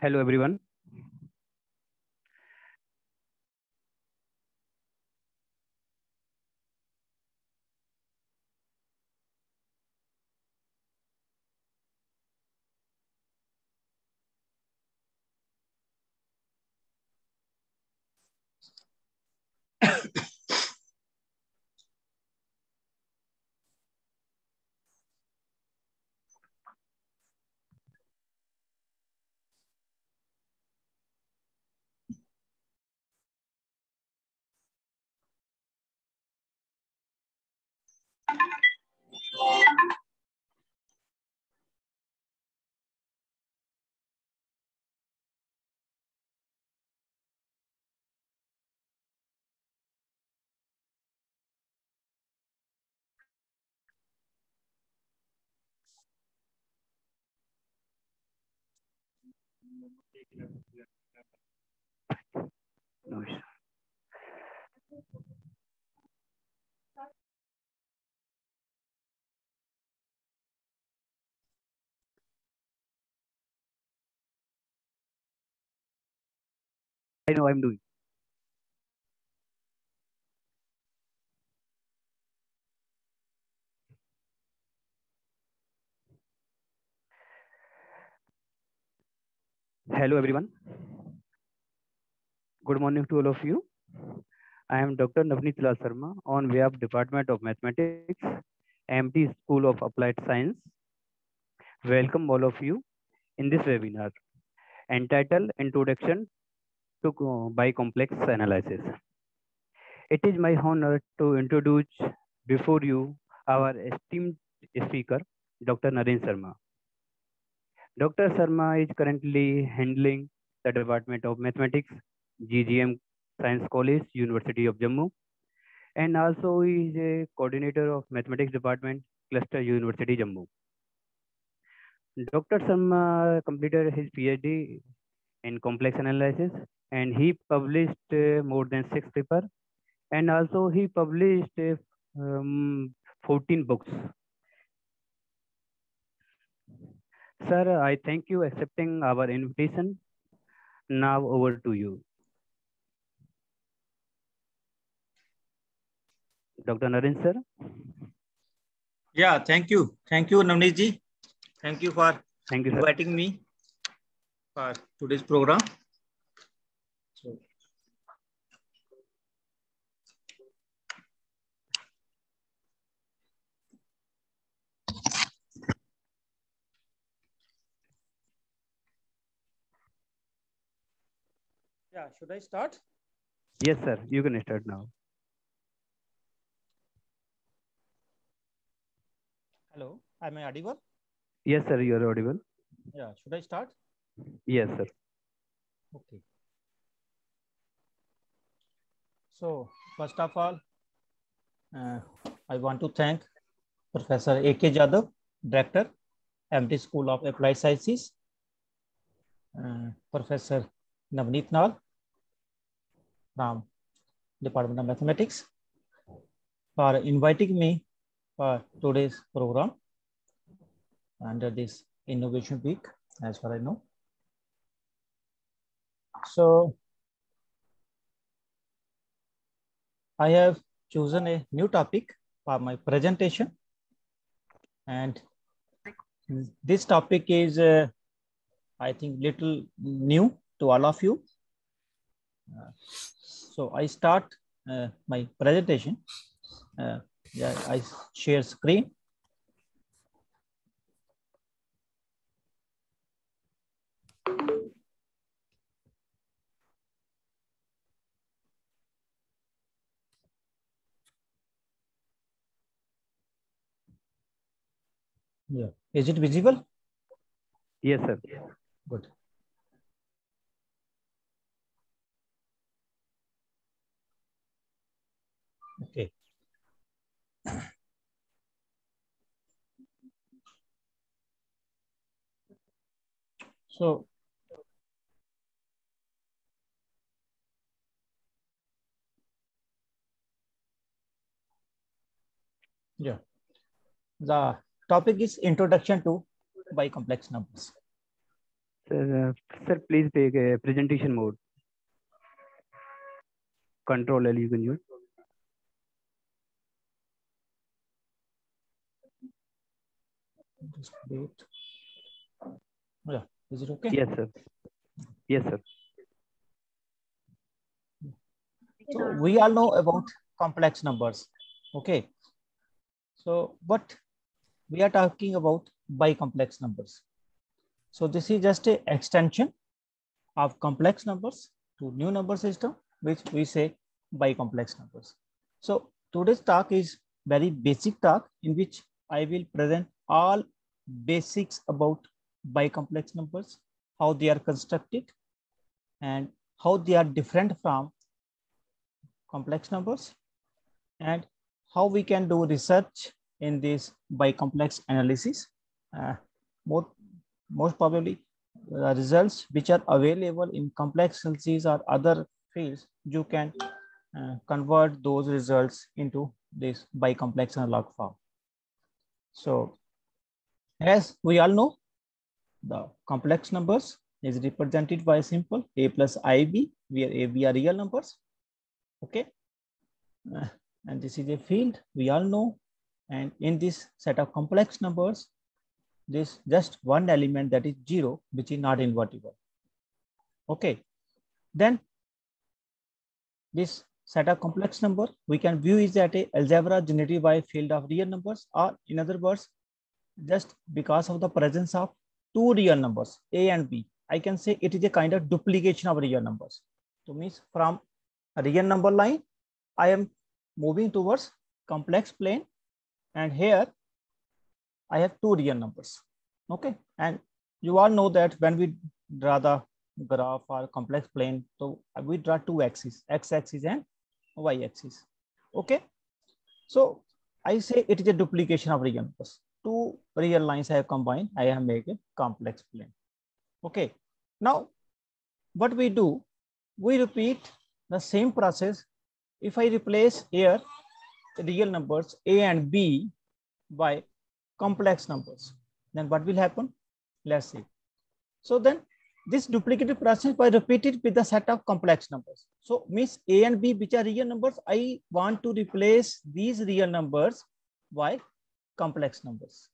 Hello everyone. No issue. I know I'm doing. Hello everyone. Good morning to all of you. I am Dr. Navneet Lal Sharma on behalf of Department of Mathematics, MT School of Applied Science. Welcome all of you in this webinar entitled Introduction to Bicomplex Analysis. It is my honor to introduce before you our esteemed speaker, Dr. Naren Sharma. Dr. Sharma is currently handling the Department of Mathematics, GGM Science College, University of Jammu, and also he is a coordinator of Mathematics Department, Cluster University Jammu. Dr. Sharma completed his PhD in complex analysis and he published more than 6 papers and also he published 14 books. Sir, I thank you accepting our invitation. Now over to you. Dr. Naren sir. Yeah, thank you. Thank you, Navneet ji. Thank you for inviting me for today's program. So, yeah, should I start? Yes, sir. You can start now. Hello, am I audible? Yes, sir. You are audible. Yeah, should I start? Yes, sir. Okay. So, first of all, I want to thank Professor A.K. Jadhav, Director, MD School of Applied Sciences, Professor Navneet Nal from Department of Mathematics, for inviting me for today's program under this Innovation Week, as far as I know. So I have chosen a new topic for my presentation, and this topic is, I think, little new to all of you. So I start my presentation. Yeah, I share screen. Yeah, is it visible? Yes, sir. Good. Okay. So yeah, the topic is Introduction to Bicomplex Numbers. Sir, please take a presentation mode. Control L you can use. Just wait. Yeah, is it okay? Yes, sir. Yes, sir. So we all know about complex numbers. Okay. So, but we are talking about bicomplex numbers. So this is just an extension of complex numbers to new number system, which we say bicomplex numbers. So today's talk is very basic talk in which I will present all basics about bicomplex numbers, how they are constructed and how they are different from complex numbers, and how we can do research in this bicomplex analysis. Most probably results which are available in complex analysis or other fields, you can convert those results into this bicomplex analog form. So as we all know, the complex numbers is represented by simple a plus ib, where ab are real numbers. Okay. And this is a field we all know. And in this set of complex numbers, there's just one element, that is 0, which is not invertible. Okay. Then this set of complex number we can view is that a algebra generated by a field of real numbers, or in other words, just because of the presence of two real numbers a and b, I can say it is a kind of duplication of real numbers. So means from a real number line, I am moving towards complex plane, and here I have two real numbers. Okay. And you all know that when we draw the graph or complex plane, so we draw two axes, x-axis and y-axis. Okay. So I say it is a duplication of real numbers. Two real lines I have combined, I have made a complex plane. Okay. Now, what we do, we repeat the same process. If I replace here real numbers a and b by complex numbers, then what will happen? Let's see. So then this duplicative process by repeated with the set of complex numbers. So means a and b, which are real numbers, I want to replace these real numbers by complex numbers.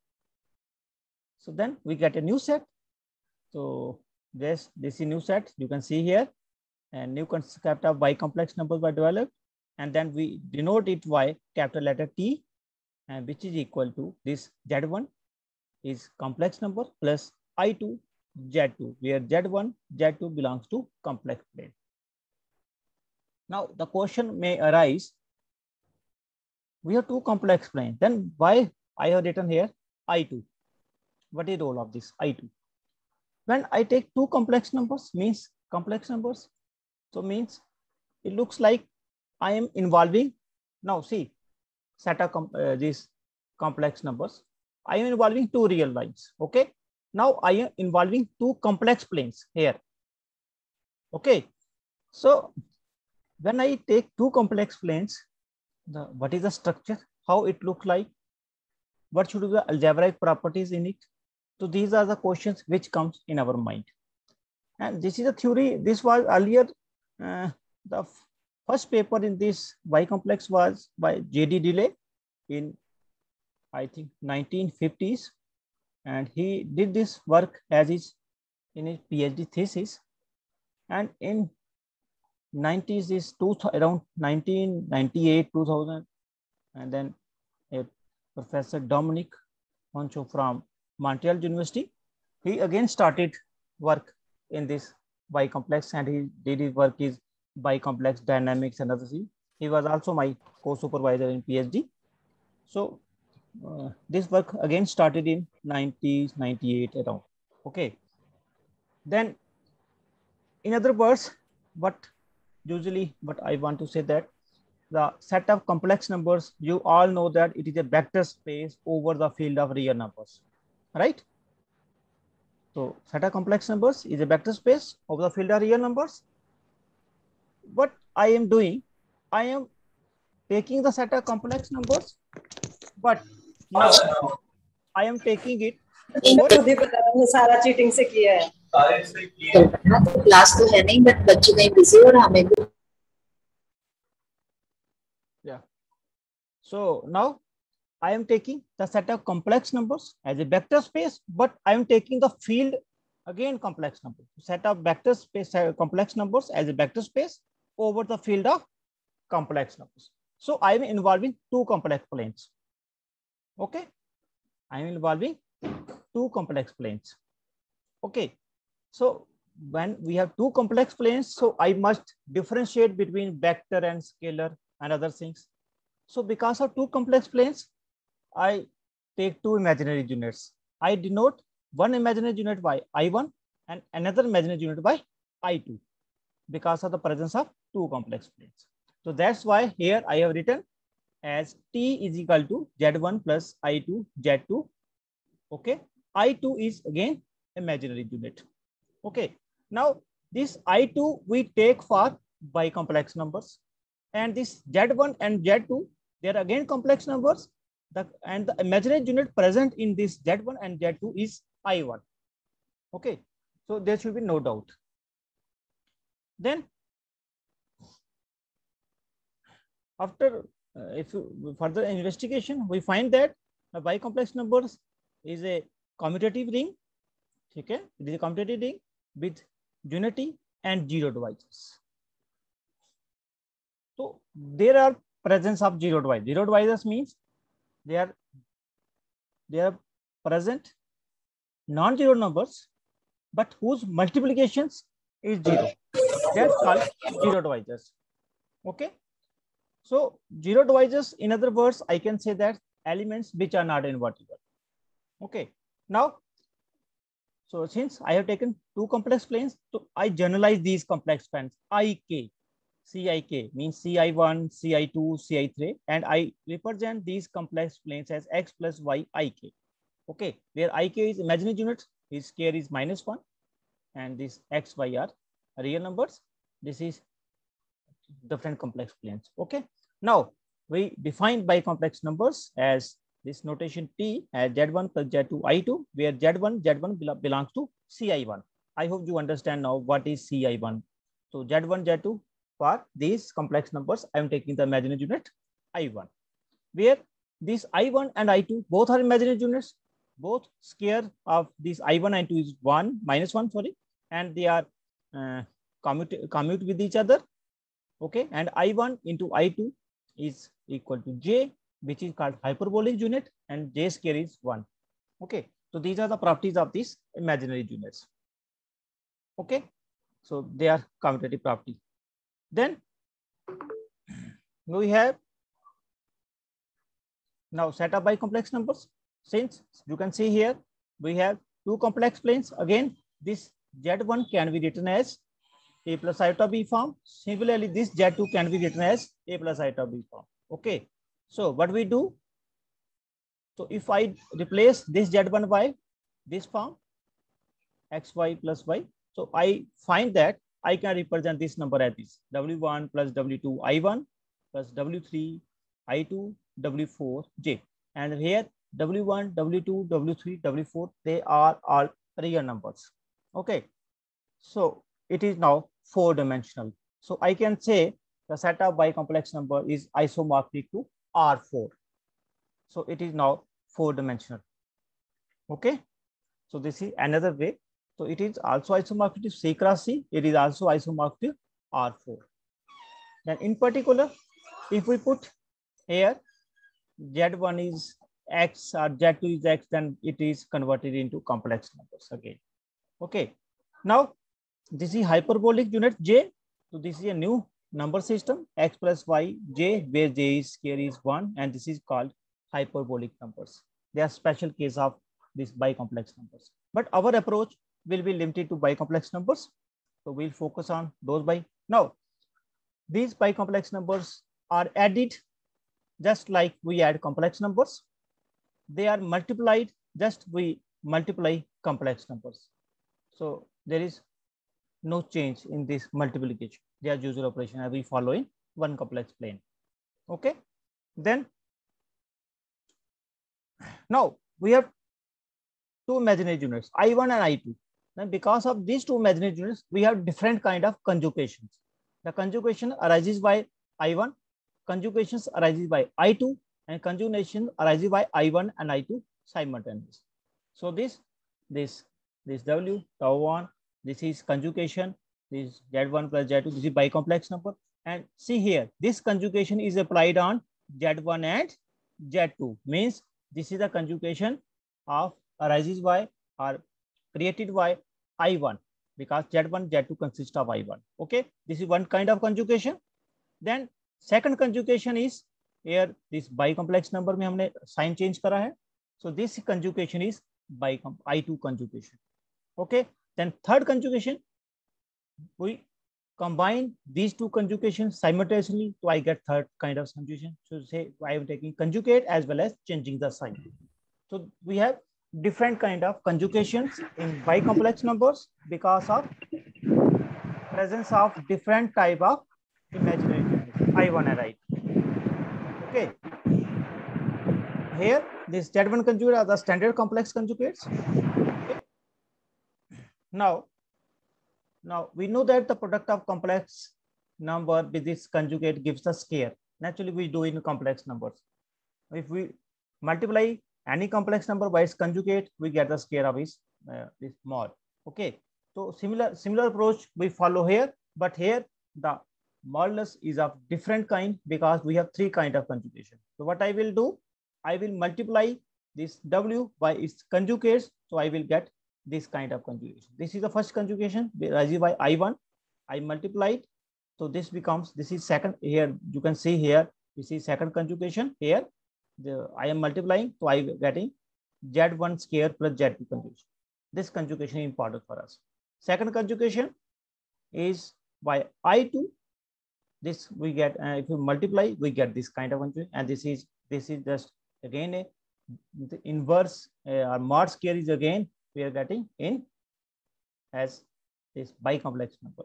So then we get a new set. So this is new set, you can see here, and new concept of bicomplex numbers were developed, and then we denote it by capital letter T, and which is equal to this Z1 is complex number plus I2 Z2, where Z1 Z2 belongs to complex plane. Now the question may arise, we have two complex planes, then why I have written here I2? What is the role of this I2? When I take two complex numbers, means complex numbers, so means it looks like I am involving, now see, set of these complex numbers. I am involving two real lines. Okay. Now I am involving two complex planes here. Okay. So when I take two complex planes, what is the structure? How it look like? What should be the algebraic properties in it? So these are the questions which comes in our mind. And this is a theory. This was earlier, the first paper in this bicomplex was by J.D. Delay in, I think, 1950s. And he did this work as his in his PhD thesis. And in 90s is around 1998, 2000. And then a Professor Dominic Honcho from Montreal University, he again started work in this bicomplex, and he did his work is bicomplex dynamics and other things. He was also my co-supervisor in PhD. So this work again started in 90s, 98 around. Okay. Then in other words, what I want to say that the set of complex numbers, you all know that it is a vector space over the field of real numbers, right? So set of complex numbers is a vector space over the field of real numbers. What I am doing, I am taking the set of complex numbers, but now I am taking it over. सारा cheating से किया है तो class तो है नहीं but बच्चे कहीं बिजी और हमें भी. Yeah. So now I am taking the set of complex numbers as a vector space, but I am taking the field again complex number. Set of vector space complex numbers as a vector space over the field of complex numbers. So I am involving two complex planes. Okay. I am involving two complex planes. Okay. So when we have two complex planes, so I must differentiate between vector and scalar and other things. So because of two complex planes, I take two imaginary units. I denote one imaginary unit by I1 and another imaginary unit by I2 because of the presence of two complex planes. So that's why here I have written as T is equal to Z1 plus I2 Z2. Okay. I2 is again imaginary unit. Okay. Now this I2 we take for bicomplex numbers, and this Z1 and Z2, they are again complex numbers. And the imaginary unit present in this Z1 and Z2 is I1. Okay. So there should be no doubt. Then after if you further investigation, we find that the bicomplex numbers is a commutative ring. Okay. It is a commutative ring with unity and zero divisors. So there are presence of zero divisors. Zero divisors means they are present non-zero numbers, but whose multiplications is zero. That's called zero divisors. Okay. So zero divisors, in other words, I can say that elements which are not invertible. Okay. Now, so since I have taken two complex planes, so I generalize these complex planes IK. CIK means CI1, CI2, CI3, and I represent these complex planes as X plus Y IK. Okay, where IK is imaginary unit, his square is -1, and this X, Y are real numbers. This is different complex planes. Okay, now we define bicomplex numbers as this notation T as Z1 plus Z2 I2, where Z1 belongs to CI1. I hope you understand now what is CI1. So Z1, Z2. For these complex numbers, I am taking the imaginary unit I1, where these I1 and I2 both are imaginary units. Both square of these I1 and I2 is -1, sorry, and they are commute with each other. Okay, and I1 into I2 is equal to J, which is called hyperbolic unit, and J square is 1. Okay, so these are the properties of these imaginary units. Okay, so they are commutative property. Then we have now set up bicomplex numbers. Since you can see here, we have two complex planes. Again, this Z1 can be written as A plus iota B form. Similarly, this Z2 can be written as A plus iota B form. Okay. So what we do? So if I replace this Z1 by this form, xy plus y, so I find that I can represent this number as this W1 plus W2 I1 plus W3 I2 W4 J. And here W1, W2, W3, W4, they are all real numbers. Okay. So it is now 4-dimensional. So I can say the set of bicomplex number is isomorphic to R4. So it is now 4-dimensional. Okay. So this is another way. So it is also isomorphic to C cross C. It is also isomorphic to R4. Then in particular, if we put here Z1 is X or Z2 is X, then it is converted into complex numbers again. Okay. Now this is hyperbolic unit J. So this is a new number system, X plus Y J, where J is here is 1, and this is called hyperbolic numbers. They are special case of these bicomplex numbers. But our approach will be limited to bicomplex numbers. So we'll focus on those by. Now, these bicomplex numbers are added just like we add complex numbers. They are multiplied just we multiply complex numbers. So there is no change in this multiplication. They are usual operation as we follow in one complex plane. Okay. Then now we have two imaginary units, I1 and I2. Then because of these two imaginary units, we have different kind of conjugations. The conjugation arises by I1, conjugations arises by I2, and conjugation arises by I1 and I2 simultaneously. So this W, tau1, this is conjugation, this Z1 plus Z2, this is bicomplex number. And see here, this conjugation is applied on Z1 and Z2, means this is the conjugation of arises by or created by I1, because Z1, Z2 consist of I1. Okay, this is one kind of conjugation. Then second conjugation is here this bicomplex number में हमने sign change करा है. So this conjugation is I2 conjugation. Okay, then third conjugation, we combine these two conjugations simultaneously, so I get third kind of conjugation. So say I am taking conjugate as well as changing the sign. So we have different kind of conjugations in bicomplex numbers because of presence of different type of imaginary units, I1 and I2. Okay. Here, this Z1 conjugate are the standard complex conjugates. Okay. Now we know that the product of complex number with this conjugate gives the square. Naturally, we do in complex numbers. If we multiply any complex number by its conjugate, we get the square of its this mod. Okay. So similar approach we follow here, but here the modulus is of different kind because we have three kind of conjugation. So what I will do, I will multiply this W by its conjugates, so I will get this kind of conjugation. This is the first conjugation arises by I1. I multiplied, so this becomes, this is second. Here you can see here, this is second conjugation. Here I am multiplying, so I am getting Z1 square plus Z2 conjugation. This conjugation is important for us. Second conjugation is by I2. This we get, if you multiply, we get this kind of conjugation, and this is just again the inverse or mod square is again we are getting in as this bicomplex number.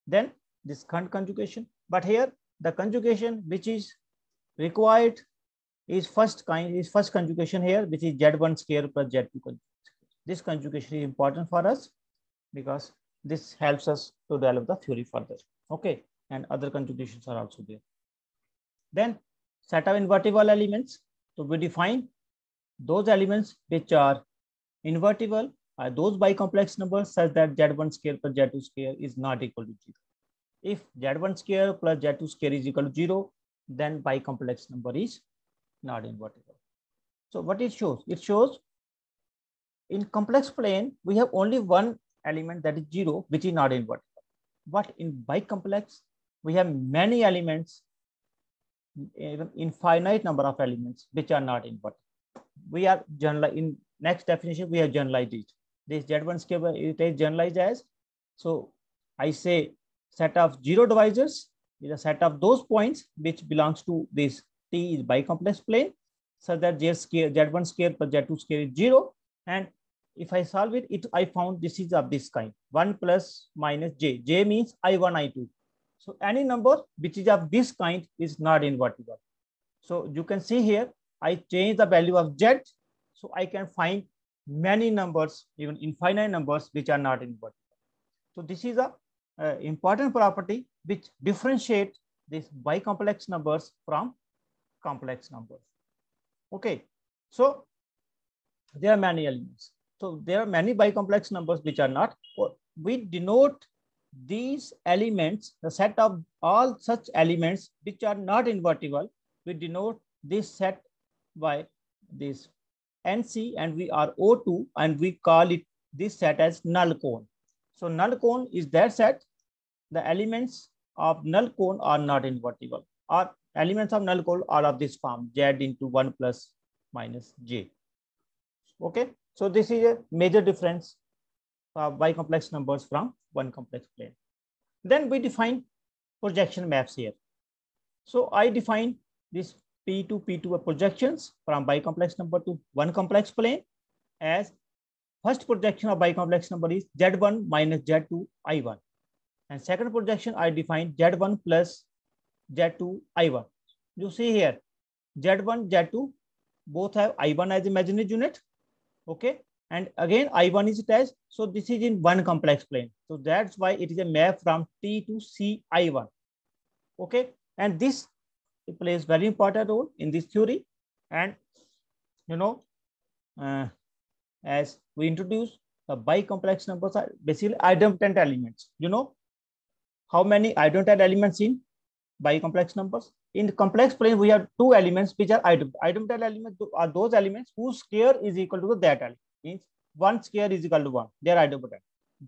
Then this third conjugation, but here the conjugation which is required is first conjugation here, which is Z1 square plus Z2 conjugation. This conjugation is important for us because this helps us to develop the theory further. Okay, and other conjugations are also there. Then set of invertible elements. So we define those elements which are invertible are those bicomplex numbers such that Z1 square plus Z2 square is not equal to 0. If Z1 square plus Z2 square is equal to 0, then bicomplex number is not invertible. So what it shows? It shows in complex plane, we have only one element that is 0, which is not invertible. But in bicomplex, we have many elements, even infinite number of elements, which are not invertible. We are general in next definition, we have generalized it. This Z1 square, it is generalized as, so I say set of zero divisors is a set of those points which belongs to this T is bicomplex plane. such that Z1 square plus Z2 square is 0. And if I solve it, I found this is of this kind, 1 plus minus J. J means I1, I2. So any number which is of this kind is not invertible. So you can see here, I change the value of Z. So I can find many numbers, even infinite numbers, which are not invertible. So this is a important property which differentiate these bicomplex numbers from complex numbers. Okay, so there are many elements. So there are many bicomplex numbers which are not. We denote these elements, the set of all such elements which are not invertible. We denote this set by this NC and we are O2, and we call it this set as null cone. So null cone is that set. The elements of null cone are not invertible, or elements of null cone are of this form, Z into 1 plus minus J. Okay, so this is a major difference of bicomplex numbers from one complex plane. Then we define projection maps here. So I define this P2 projections from bicomplex number to one complex plane as first projection of bicomplex number is Z1 minus Z2 I1. And second projection I define Z1 plus Z2 I1. You see here, Z1, Z2 both have I1 as imaginary unit. Okay, and again I1 is attached. So this is in one complex plane. So that's why it is a map from T to C I1. Okay, and this plays very important role in this theory. And you know, as we introduce, the bicomplex numbers are basically idempotent elements. You know how many idempotent elements in bicomplex numbers? In the complex plane, we have two elements which are idempotent. Idempotent elements are those elements whose square is equal to that element. Means 1 square is equal to 1. They are idempotent.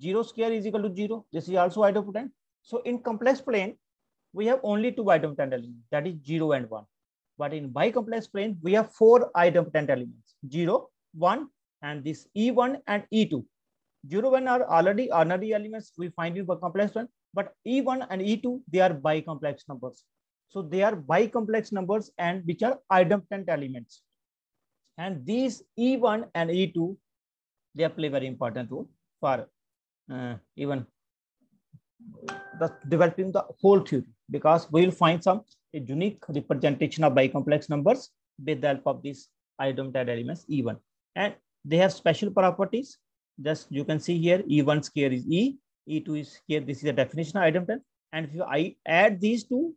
0 square is equal to 0. This is also idempotent. So in complex plane, we have only two idempotent elements, that is 0 and 1. But in bicomplex plane, we have 4 idempotent elements, 0, 1, and this E1 and E2. 0, 1 are already ordinary elements we find in complex plane, but E1 and E2, they are bicomplex numbers. So they are bicomplex numbers and which are idempotent elements. And these E1 and E2, they play very important role for even developing the whole theory, because we will find some unique representation of bicomplex numbers with the help of these idempotent elements E1. And they have special properties. Just you can see here, E1 square is E, E2 is here. This is the definition of idempotent. And if I add these two,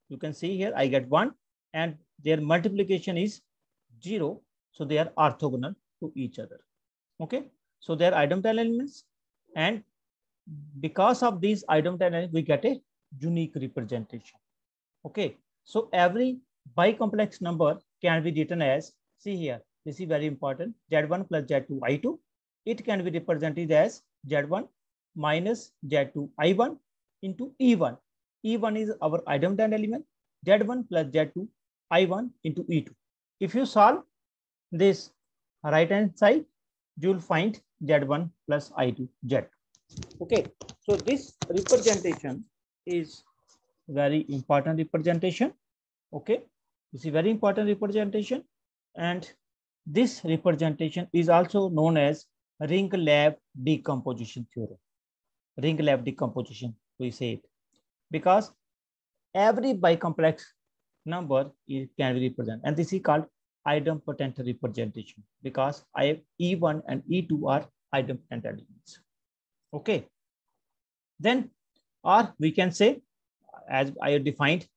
you can see here, I get 1 and their multiplication is 0. So they are orthogonal to each other. Okay. So they are idempotent elements. And because of these idempotent elements, we get a unique representation. Okay. So every bicomplex number can be written as, see here, this is very important, Z1 plus Z2 I2. It can be represented as Z1 minus Z2 I1 into E1. E1 is our idempotent element, Z1 plus Z2 I1 into E2. If you solve this right hand side, you will find Z1 plus I2 Z. Okay, so this representation is very important representation. Okay, this is very important representation, and this representation is also known as Ring-Lab decomposition theorem. Ring-Lab decomposition, we say it, because every bicomplex number can be represented, and this is called idempotent representation, because E1 and E2 are idempotent elements. Okay, then, or we can say, as I defined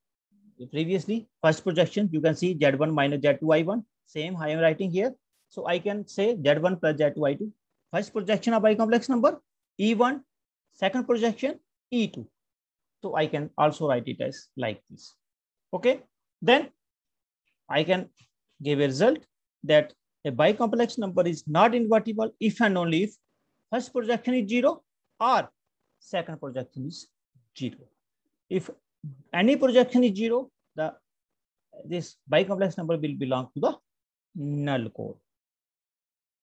previously, first projection, you can see Z1 minus Z2 I1, same I am writing here. So I can say Z1 plus Z2 I2, first projection of bicomplex number, E1, second projection, E2. So I can also write it as like this. Okay, then I can give a result that a bicomplex number is not invertible if and only if first projection is 0 or second projection is 0. If any projection is 0, this bicomplex number will belong to the null cone.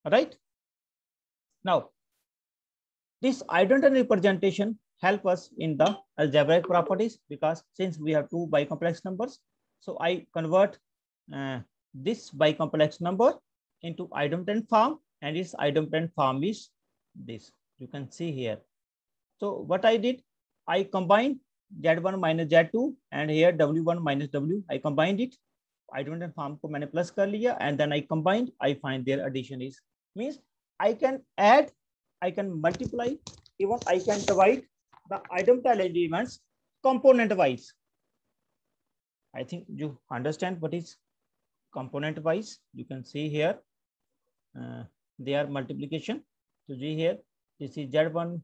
All right. Now, this identity representation help us in the algebraic properties, because since we have two bicomplex numbers, so I convert this bicomplex number into idempotent form, and its idempotent form is this. You can see here. So what I did, I combined Z1 minus Z2 and here W1 minus W. I combined it. Idempotent form को मैंने plus कर लिया, and then I combined. I find their addition is, means I can add, I can multiply, even I can divide the idempotent elements component wise. I think you understand what is component wise. You can see here they are multiplication. So see here, this is Z1.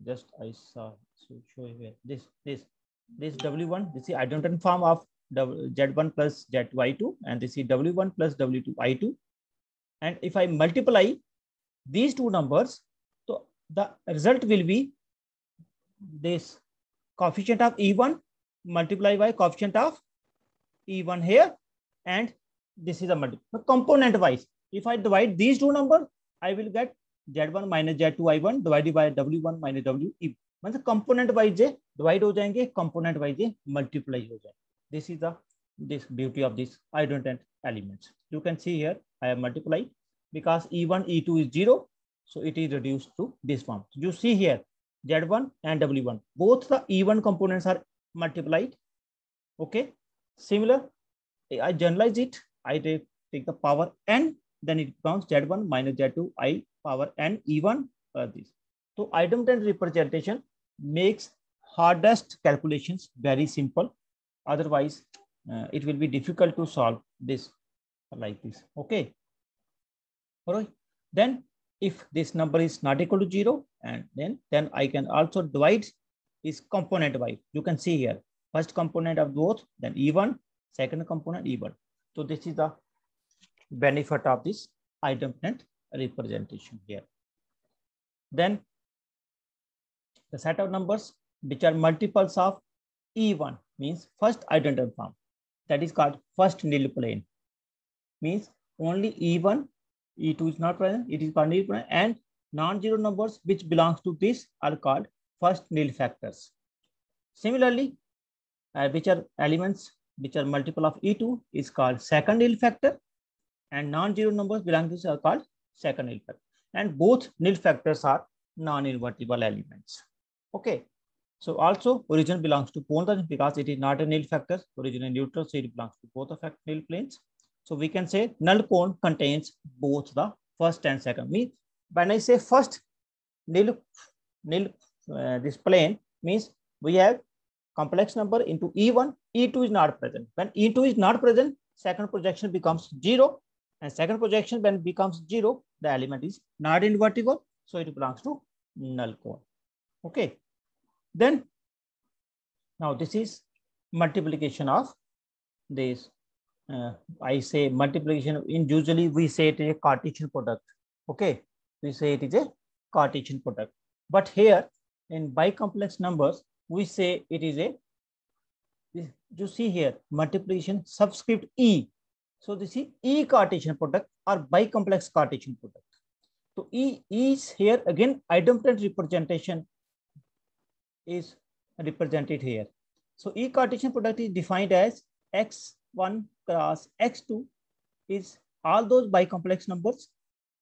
Just I saw, so show here this W1. This is idempotent form of Z1 plus Z2I2, and this is W1 plus W2I2. And if I multiply these two numbers, so the result will be this coefficient of E1 multiplied by coefficient of E1 here, and this is a multiple component wise. If I divide these two numbers, I will get Z1 minus Z2I1 divided by W1 minus WE. मतलब component wise divide हो जाएंगे, component wise multiply हो जाएंगे. This is this beauty of this idempotent elements. You can see here I have multiplied because E1 E2 is 0, so it is reduced to this form. You see here Z1 and W1, both the E1 components are multiplied. Okay, similar, I generalize it. I take the power n, then it becomes Z1 minus Z2 I power n E1 this. So idempotent representation makes hardest calculations very simple. Otherwise, it will be difficult to solve this like this. Okay. All right. Then if this number is not equal to 0, and then I can also divide is component wise. You can see here, first component of both, then E1, second component E1. So this is the benefit of this idempotent representation here. Then the set of numbers which are multiples of E1 means first idempotent form, that is called first nil plane. Means only E1, E2 is not present, it is called nil plane, and non-zero numbers which belongs to this are called first nil factors. Similarly, which are elements which are multiple of E2 is called second nil factor, and non-zero numbers belong to this are called second nil factor. And both nil factors are non-invertible elements. Okay. So also origin belongs to both because it is not a nil factor, origin is neutral, so it belongs to both the nil planes. So we can say null cone contains both the first and second. Means when I say first nil this plane means we have complex number into E1, E2 is not present. When E2 is not present, second projection becomes 0, and second projection when becomes 0, the element is not invertible, so it belongs to null cone. Okay. Then now this is multiplication of this. I say multiplication in usually we say it is a Cartesian product. Okay, we say it is a Cartesian product. But here in bicomplex numbers, we say it is a, you see here multiplication subscript E. So this is E Cartesian product or bicomplex Cartesian product. So E is here again idempotent representation is represented here. So E Cartesian product is defined as x1 cross x2 is all those bicomplex numbers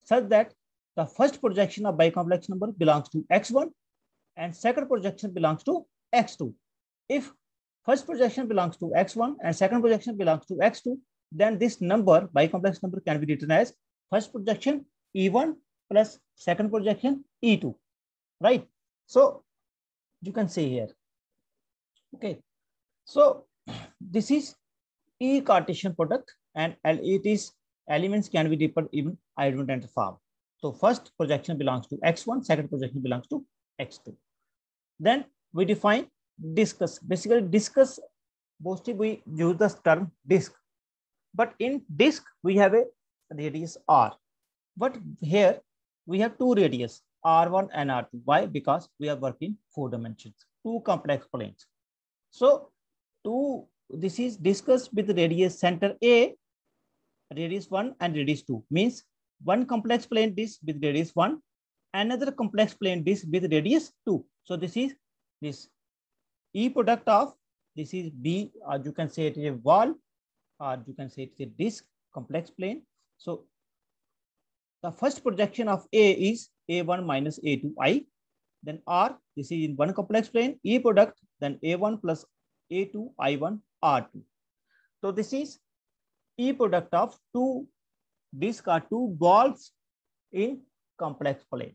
such that the first projection of bicomplex number belongs to x1 and second projection belongs to x2. If first projection belongs to x1 and second projection belongs to x2, then this number, bicomplex number, can be written as first projection E1 plus second projection E2, right? So you can see here. Okay, so this is E Cartesian product, and it is elements can be written in idempotent form. So first projection belongs to x1, second projection belongs to x2. Then we define discus. Basically, discus, mostly we use the term disk, but in disk we have a radius r. But here we have two radius, r1 and r2. Why? Because we are working 4 dimensions, 2 complex planes. So this is discussed with radius center A, radius 1 and radius 2. Means one complex plane disk with radius 1, another complex plane disk with radius 2. So this is this E product of, this is B, or you can say it is a wall, or you can say it's a disk complex plane. So the first projection of A is A1 minus A2I. Then R, this is in one complex plane, E product, then A1 plus A2 I1 R2. So this is E product of two disks or two balls in complex plane.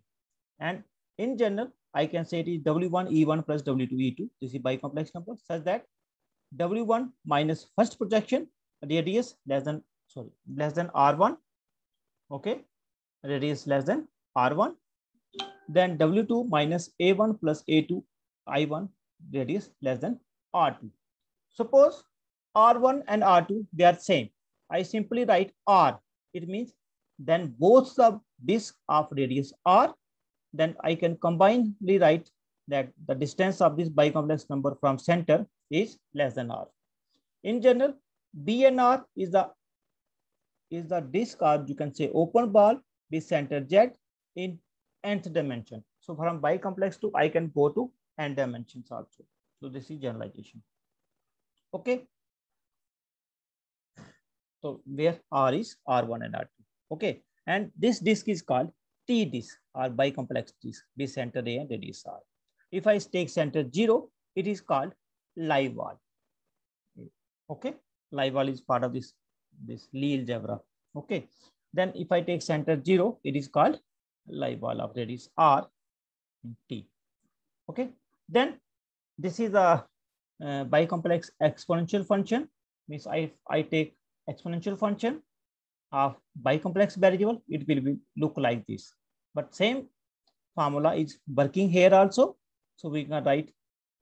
And in general, I can say it is W1 E1 plus W2 E2. This is bicomplex number such that W1 minus first projection radius less than R1. Okay, radius less than R1. Then W2 minus A1 plus A2 I1 radius less than R2. Suppose R1 and R2, they are same. I simply write R. It means then both the disks of radius R, then I can combinedly write that the distance of this bicomplex number from center is less than R. In general, B and R is the disk, or you can say open ball with center Z in nth dimension. So from bicomplex to I can go to n dimensions also. So this is generalization. Okay. So where R is R1 and R2. Okay. And this disk is called T disk or bicomplex disk with center A and radius R. If I take center 0, it is called live wall. Okay. Live wall is part of this Lie algebra. Okay. Then if I take center 0, it is called live wall of radius R in T. Okay. Then this is a bicomplex exponential function. Means I take exponential function of bicomplex variable, it will look like this. But same formula is working here also. So we can write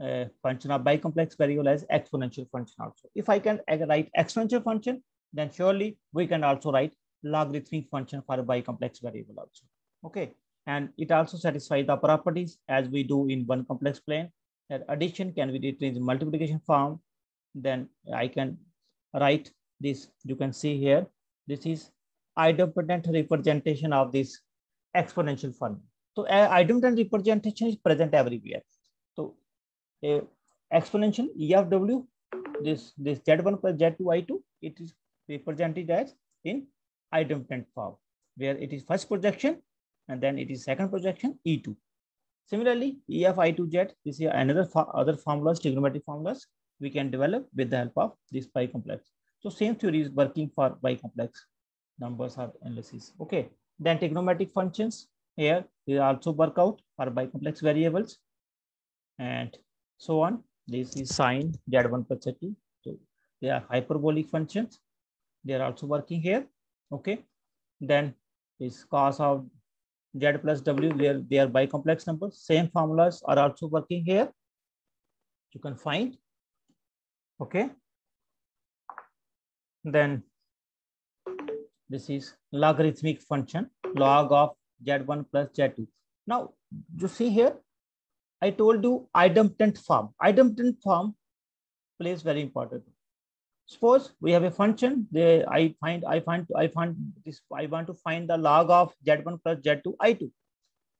a function of bicomplex variable as exponential function also. If I can write exponential function, then surely we can also write logarithmic function for a bicomplex variable also. Okay. And it also satisfies the properties as we do in one complex plane, that addition can be written in multiplication form. Then I can write this, you can see here, this is idempotent representation of this exponential function. So idempotent representation is present everywhere. So exponential E of W, this Z1 plus Z2 I2, it is represented as in idempotent form, where it is first projection and then it is second projection E2. Similarly, E of I2Z, this is another other formulas, trigonometric formulas we can develop with the help of this bicomplex. So same theory is working for bicomplex numbers or analysis. Okay. Then trigonometric functions here they also work out for bicomplex variables and so on. This is sine Z1 plus Z2. So they are hyperbolic functions. They are also working here. Okay. Then is cos of Z plus W, where they are bicomplex numbers. Same formulas are also working here. You can find. Okay. Then this is logarithmic function, log of Z1 plus Z2. Now you see here, I told you idempotent form. Idempotent form plays very important. Suppose we have a function. I want to find the log of Z1 plus Z2 I2.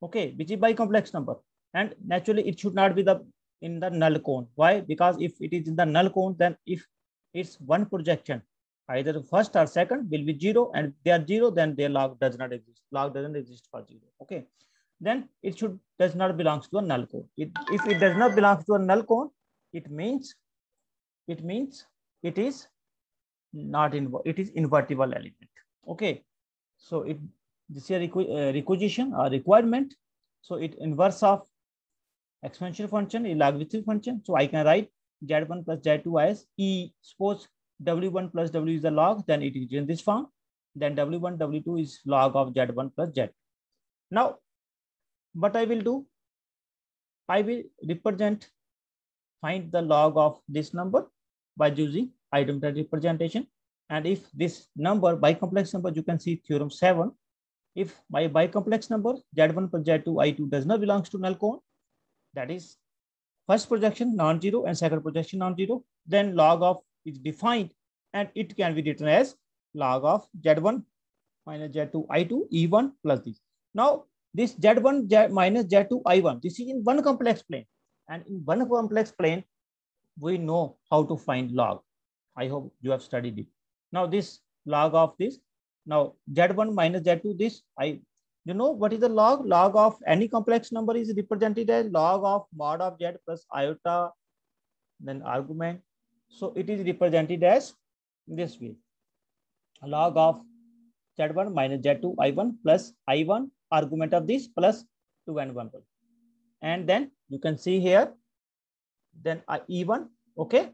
Okay, which is bicomplex number, and naturally it should not be in the null cone. Why? Because if it is in the null cone, then if it's one projection, either first or second will be 0, and if they are 0, then their log does not exist. Log doesn't exist for 0. Okay, then it does not belong to a null cone. If it does not belong to a null cone, it means it is not it is invertible element. Okay, so this is a requisition or requirement. So it inverse of exponential function is logarithmic function. So I can write Z1 plus Z2 as E. Suppose W1 plus W is the log, then it is in this form. Then W1, W2 is log of Z1 plus Z. Now, what I will do, I will find the log of this number by using idempotent representation. And if this number, bicomplex number, you can see theorem 7. If my bicomplex number Z1 plus Z2 I2 does not belong to null cone, that is first projection non-zero and second projection non-zero, then log of is defined and it can be written as log of Z1 minus Z2 I2 E1 plus this. Now this Z1 minus Z2 I1, this is in one complex plane, and in one complex plane we know how to find log. I hope you have studied it. Now this log of this. Now Z1 minus Z2, this you know what is the log? Log of any complex number is represented as log of mod of Z plus iota, then argument. So it is represented as this way. Log of Z1 minus Z2 I1 plus I1 argument of this plus 2 and 1. And then you can see here, then E1, okay.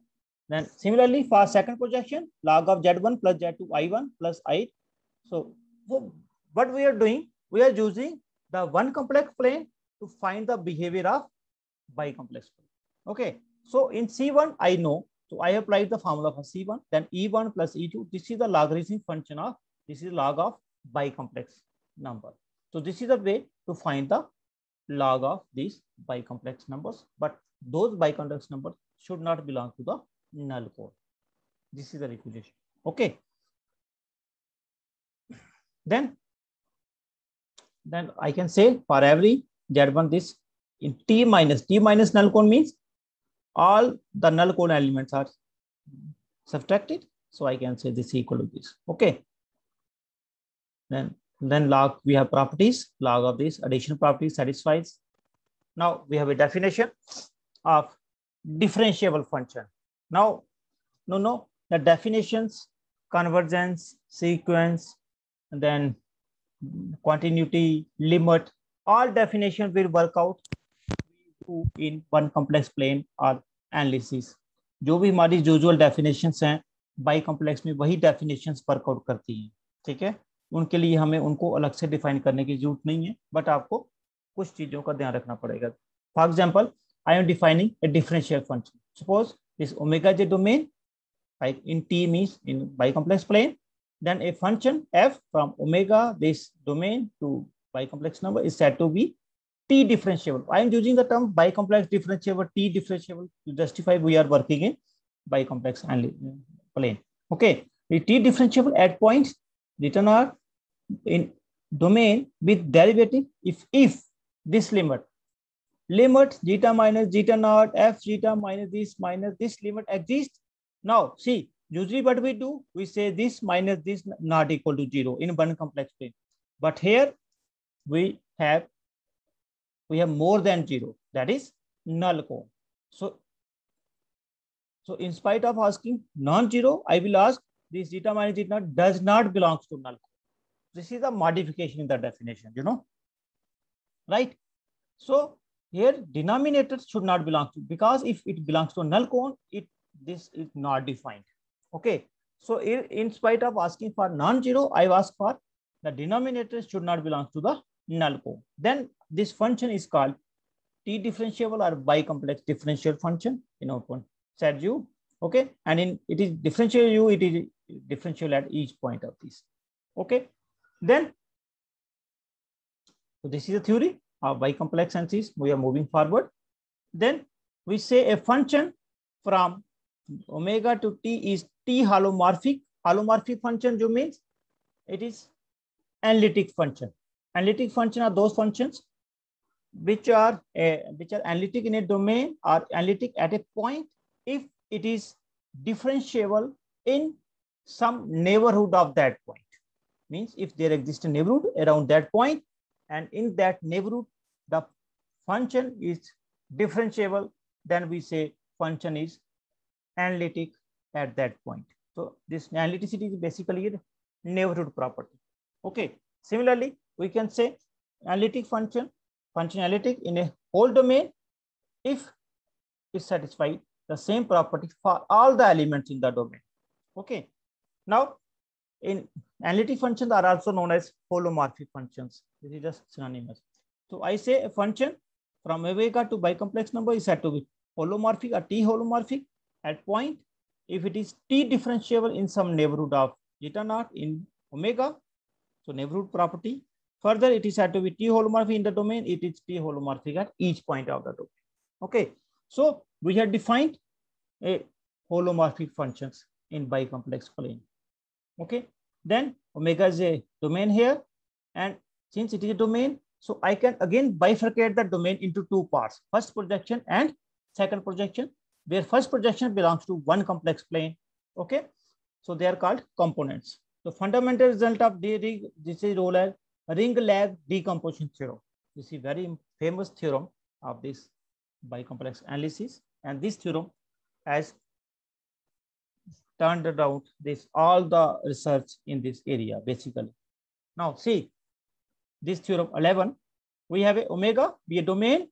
Then similarly for second projection, log of Z1 plus Z2 I1 plus I. So what we are doing, we are using the one complex plane to find the behavior of bicomplex plane. Okay. So in C1, I know, so I applied the formula for C1, then E1 plus E2. This is the logarithmic function of, this is log of bicomplex number. So this is the way to find the log of these bicomplex numbers, but those bicomplex numbers should not belong to the null code. This is the requisition. Okay. Then I can say for every Z1 this in T minus null code means all the null code elements are subtracted. So I can say this equal to this. Okay. Then log, we have properties, log of this addition property satisfies. Now we have a definition of differentiable function. Now, the definitions, convergence, sequence, and then continuity, limit, all definitions will work out in one complex plane or analysis. जो भी हमारी usual definitions हैं by complex में वही definitions workout करती हैं, ठीक है। उनके लिए हमें उनको अलग से डिफाइन करने की जरूरत नहीं है, बट आपको कुछ चीजों का ध्यान रखना पड़ेगा। For example, I am defining A differential function, suppose this omega j domain, like in T means in bicomplex plane, then a function f from omega this domain to bicomplex number is said to be T differentiable. I am using the term bicomplex differentiable, T differentiable to justify we are working in bicomplex plane. Okay, the T differentiable at points written are in domain with derivative if this limit zeta minus zeta naught f zeta minus this limit exists. Now see, usually what we do, we say this minus this not equal to 0 in one complex plane, but here we have more than 0, that is null code. So in spite of asking non-zero, I will ask this zeta minus zeta naught does not belongs to null code. This is a modification in the definition, you know, right? So here denominator should not belong to, because if it belongs to null code, this is not defined. Okay, so in spite of asking for non-zero, I ask for the denominator should not belong to the null code. Then this function is called T differentiable or bicomplex differential function in open set U. Okay, and in it is differential U, it is differential at each point of this. Okay, then so this is a theory of bicomplex analysis. We are moving forward. Then we say a function from omega to T is T holomorphic. Holomorphic function, which means it is analytic function. Analytic function are those functions which are analytic in a domain or analytic at a point if it is differentiable in some neighborhood of that point. Means if there exists a neighborhood around that point, and in that neighborhood the function is differentiable, then we say function is analytic at that point. So this analyticity is basically a neighborhood property. Okay, similarly we can say analytic function analytic in a whole domain if it satisfies the same property for all the elements in the domain. Okay, now in analytic functions are also known as holomorphic functions. This is just synonymous. So I say a function from omega to bicomplex number is said to be holomorphic or T holomorphic at point if it is T differentiable in some neighborhood of zeta naught in omega. So neighborhood property. Further, it is said to be T holomorphic in the domain. It is T holomorphic at each point of the domain. Okay, so we have defined a holomorphic functions in bicomplex plane. Okay, then omega is a domain here, and since it is a domain, so I can again bifurcate the domain into two parts: first projection and second projection, where first projection belongs to one complex plane. Okay, So they are called components. So fundamental result of this is role as ring lag decomposition theorem. This is very famous theorem of this bicomplex analysis, and this theorem has turned out this all the research in this area basically. Now see this theorem 11. We have a omega be a domain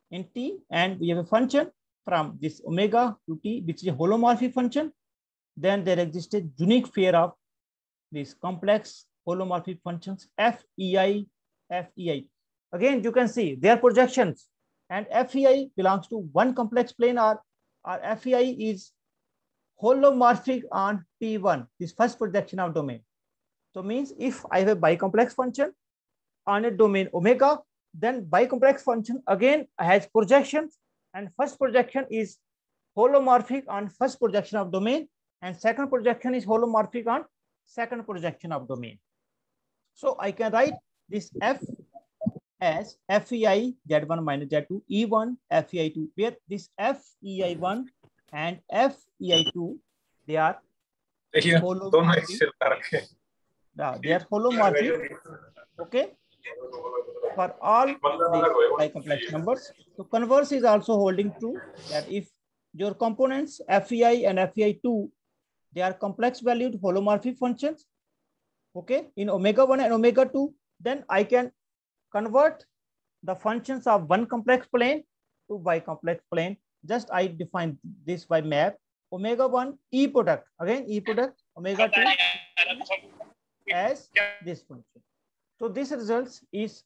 in T, and we have a function from this omega to T, which is a holomorphic function. Then there exists a unique pair of these complex holomorphic functions FEI, FEI. Again, you can see their projections, and FEI belongs to one complex plane, or FEI is holomorphic on P1, this first projection of domain. So means if I have a bicomplex function on a domain omega, then bicomplex function again has projections, and first projection is holomorphic on first projection of domain, and second projection is holomorphic on second projection of domain. So I can write this F as FEI Z1 minus Z2 E1 FEI2, where this FEI1 and FEI2 they are holomorphic. They are holomorphic. Okay, for all these bicomplex numbers. So converse is also holding true, that if your components FEI and FEI2 they are complex valued holomorphic functions, okay, in omega 1 and omega 2, then I can convert the functions of one complex plane to bicomplex plane. Just I define this by map omega 1 E product, again E product omega 2 as this function. So this results is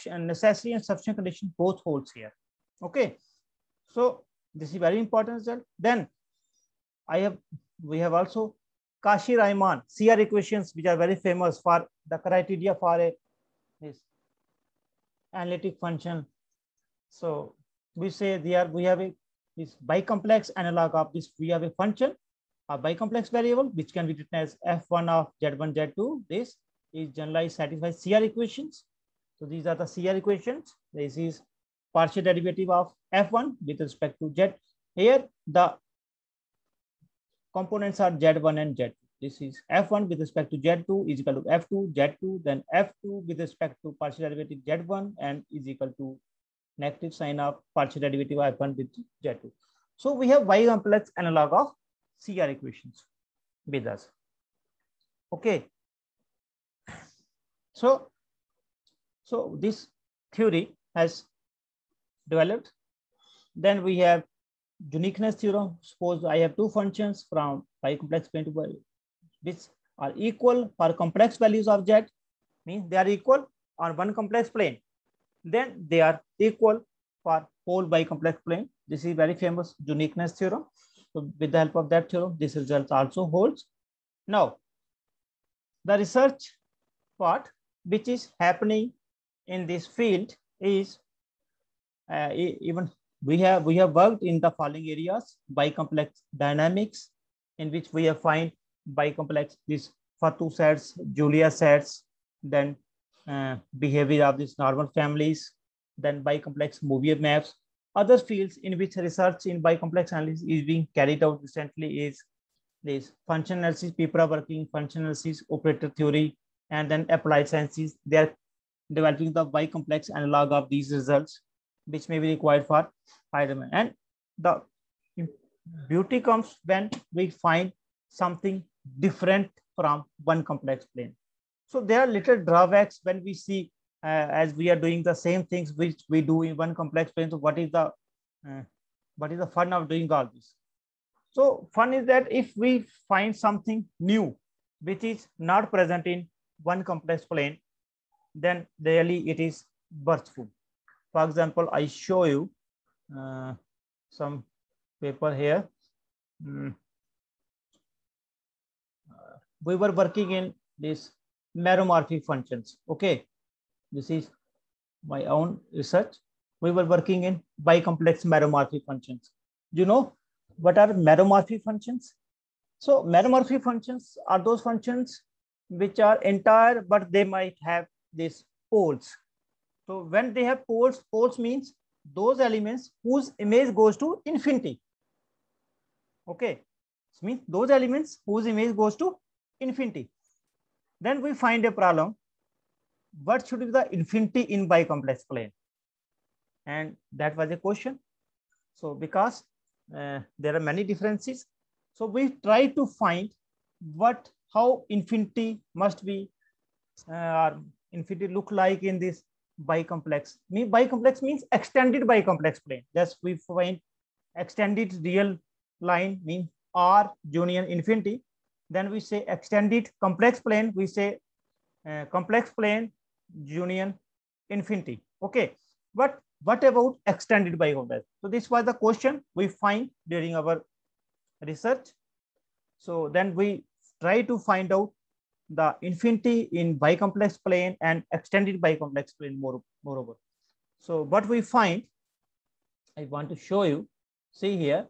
necessary and sufficient condition both holds here. Okay, so this is very important result. Then we have also Cauchy-Riemann CR equations, which are very famous for the criteria for this analytic function. So we say we have this bicomplex analog of this. We have a function, a bicomplex variable, which can be written as F1 of Z1 Z2. This is generalized satisfies CR equations. So these are the CR equations. This is partial derivative of F1 with respect to Z. Here the components are Z1 and Z2. This is F1 with respect to Z2 is equal to F2, Z2, then F2 with respect to partial derivative Z1 and is equal to negative sign of partial derivative of F1 with Z2. So we have bicomplex analog of CR equations with us. Okay. So this theory has developed. Then we have uniqueness theorem. Suppose I have two functions from bicomplex plane to which are equal for complex values of Z, means they are equal on one complex plane. Then they are equal for whole bicomplex plane. This is very famous uniqueness theorem. So with the help of that theorem, this result also holds. Now, the research part which is happening in this field is even we have worked in the following areas: bicomplex dynamics, in which we have find bicomplex this Fatou sets, Julia sets, then behavior of these normal families, then bicomplex Mobius maps. Other fields in which research in bicomplex analysis is being carried out recently is this function analysis. People are working function analysis, operator theory, and then applied sciences. They are developing the bicomplex analog of these results, which may be required for higher domain. And the beauty comes when we find something different from one complex plane. So there are little drawbacks when we see as we are doing the same things which we do in one complex plane. So what is the fun of doing all this? So fun is that if we find something new which is not present in one complex plane, then really it is birthful. For example, I show you some paper here. We were working in this meromorphic functions. Okay, this is my own research. We were working in bicomplex meromorphic functions. You know what are meromorphic functions? So meromorphic functions are those functions which are entire, but they might have these poles. So when they have poles, poles means those elements whose image goes to infinity. Okay. It means those elements whose image goes to infinity. Then we find a problem. What should be the infinity in bicomplex plane? And that was a question. So because there are many differences, so we try to find how infinity must be or infinity look like in this bicomplex. Bicomplex means extended bicomplex plane. Thus we find extended real line means R union infinity. Then we say extended complex plane. We say complex plane union infinity. Okay, but what about extended bicomplex? So this was the question we find during our research. So then we try to find out the infinity in bicomplex plane and extended bicomplex plane moreover. So what we find, I want to show you. See here.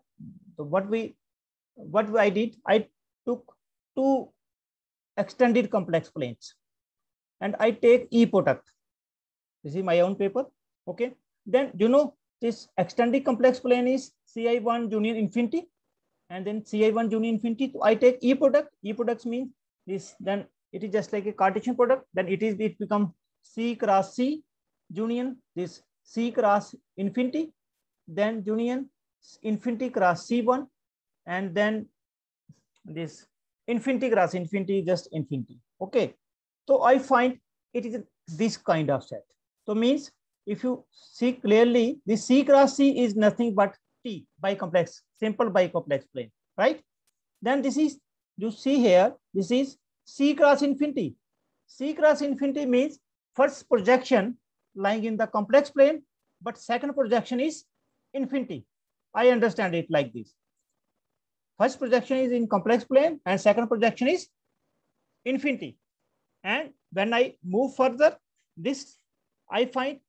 So what I did, I took two extended complex planes and I take E product. This is my own paper. Okay. Then this extended complex plane is Ci1 union infinity and then Ci1 union infinity. So I take E product. E products means this, then it is just like a Cartesian product. Then it becomes C cross C union this C cross infinity, then union infinity cross C1, and then this infinity cross infinity, just infinity. Okay. So I find it is this kind of set. So means if you see clearly, this C cross C is nothing but T bicomplex, simple bicomplex plane, right? Then this is, you see here, this is C cross infinity. C cross infinity means first projection lying in the complex plane, but second projection is infinity. I understand it like this. First projection is in complex plane and second projection is infinity. And when I move further, this I find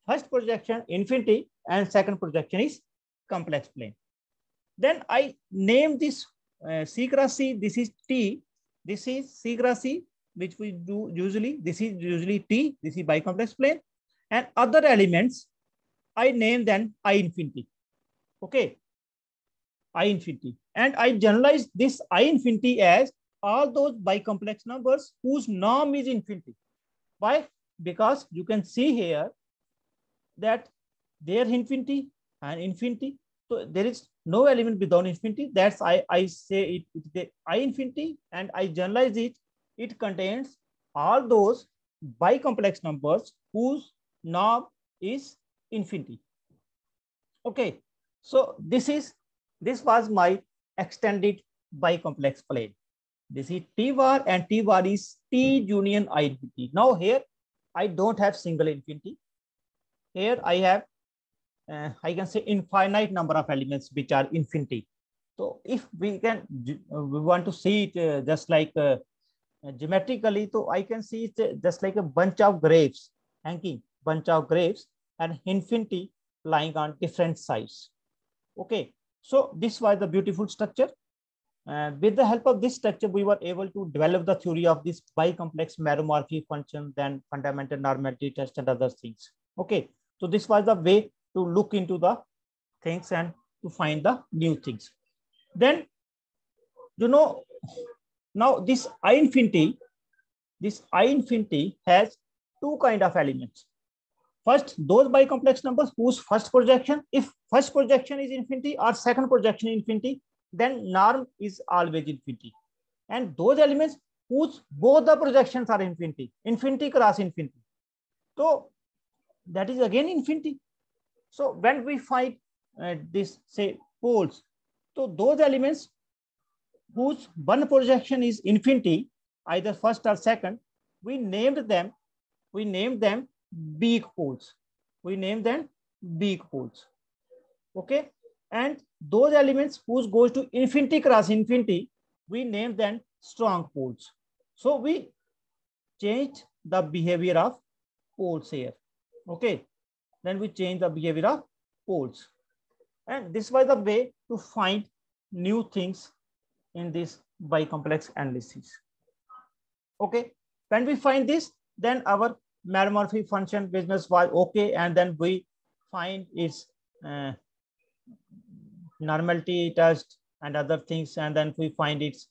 first projection infinity and second projection is complex plane. Then I name this C cross C. This is T. This is C cross C, which we do usually. This is usually T. This is bicomplex plane. And other elements, I name them I infinity. Okay. I infinity. And I generalize this I infinity as all those bicomplex numbers whose norm is infinity. Why? Because you can see here that there infinity and infinity. So there is no element without infinity. That's I say it I infinity, and I generalize it. It contains all those bicomplex numbers whose norm is infinity. Okay. So this was my extended bicomplex plane. This is T bar, and T bar is T union I infinity. Now here I don't have single infinity. Here I have I can say infinite number of elements which are infinity. So if we want to see it just like geometrically, so I can see it just like a bunch of grapes, hanging bunch of grapes and infinity lying on different sides. Okay, so this was the beautiful structure. With the help of this structure, we were able to develop the theory of this bicomplex meromorphic function, then fundamental normality test and other things. Okay, so this was the way to look into the things and to find the new things. Then, now this I infinity has two kind of elements. First, those bicomplex numbers whose first projection, if first projection is infinity or second projection infinity, then norm is always infinity. And those elements whose both the projections are infinity, infinity cross infinity. So that is again infinity. So when we find this, say, poles, so those elements whose one projection is infinity, either first or second, we named them weak poles. We name them weak poles. Okay. And those elements whose goes to infinity cross infinity, we name them strong poles. So we change the behavior of poles here. Okay. Then we change the behavior of poles. And this was the way to find new things in this bicomplex analysis. Okay. When we find this, then our meromorphic function business was okay. And then we find its normality test and other things, and then we find its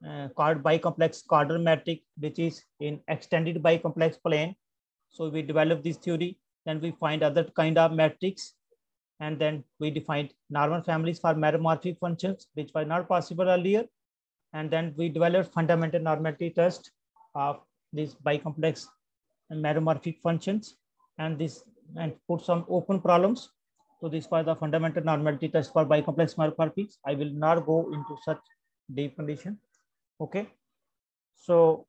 bicomplex Carter matrix, which is in extended bicomplex plane. So we develop this theory, then we find other kind of matrix, and then we defined normal families for meromorphic functions, which were not possible earlier. And then we developed fundamental normality test of these bicomplex and meromorphic functions, and put some open problems. So this was the fundamental normality test for bicomplex meromorphics. I will not go into such deep condition. Okay, so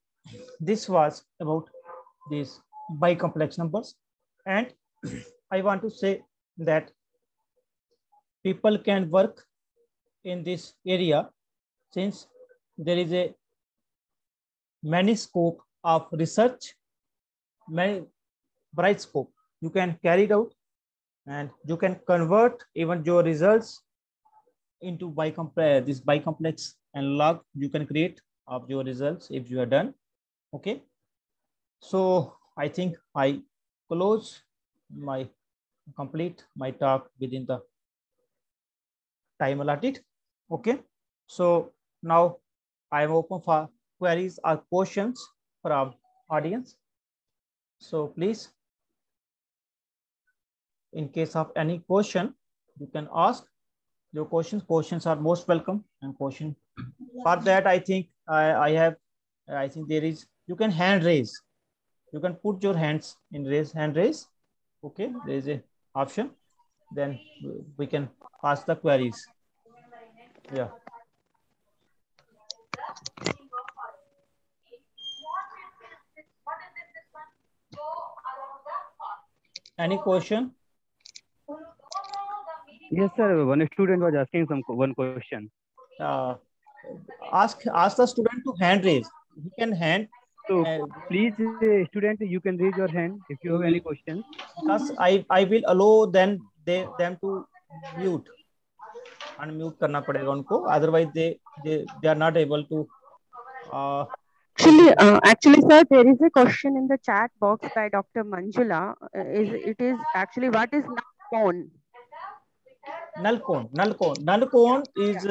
this was about these bicomplex numbers, and I want to say that people can work in this area since there is a many scope of research, many bright scope. You can carry it out, and you can convert even your results into this bicomplex and log you can create of your results if you are done. Okay, so I think I complete my talk within the time allotted. Okay, so now I am open for queries or questions from audience. So please, in case of any question, you can ask your questions. Questions are most welcome, and question for that I think I think there is, you can hand raise. You can put your hands in hand raise. Okay, there is a option. Then we can ask the queries. Yeah. Any question? Yes, sir. One student was asking one question. Ask the student to hand raise. He can hand. So please, student, you can raise your hand if you have any questions. Because I will allow them to unmute करना पड़ेगा उनको. Otherwise they are not able to. Actually, sir, there is a question in the chat box by Dr. Manjula. It is actually, what is null cone? Null cone is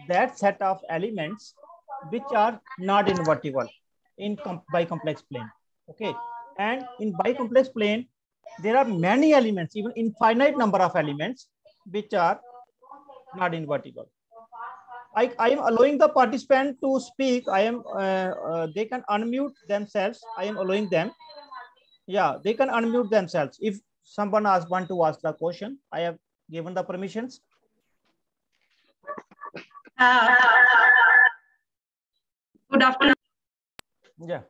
that set of elements which are not invertible in bicomplex plane. Okay, and in bicomplex plane there are many elements, even infinite number of elements which are not invertible. I am allowing the participant to speak. I am they can unmute themselves. I am allowing them. Yeah, they can unmute themselves. If someone want to ask the question, I have given the permissions. Good afternoon. Yeah.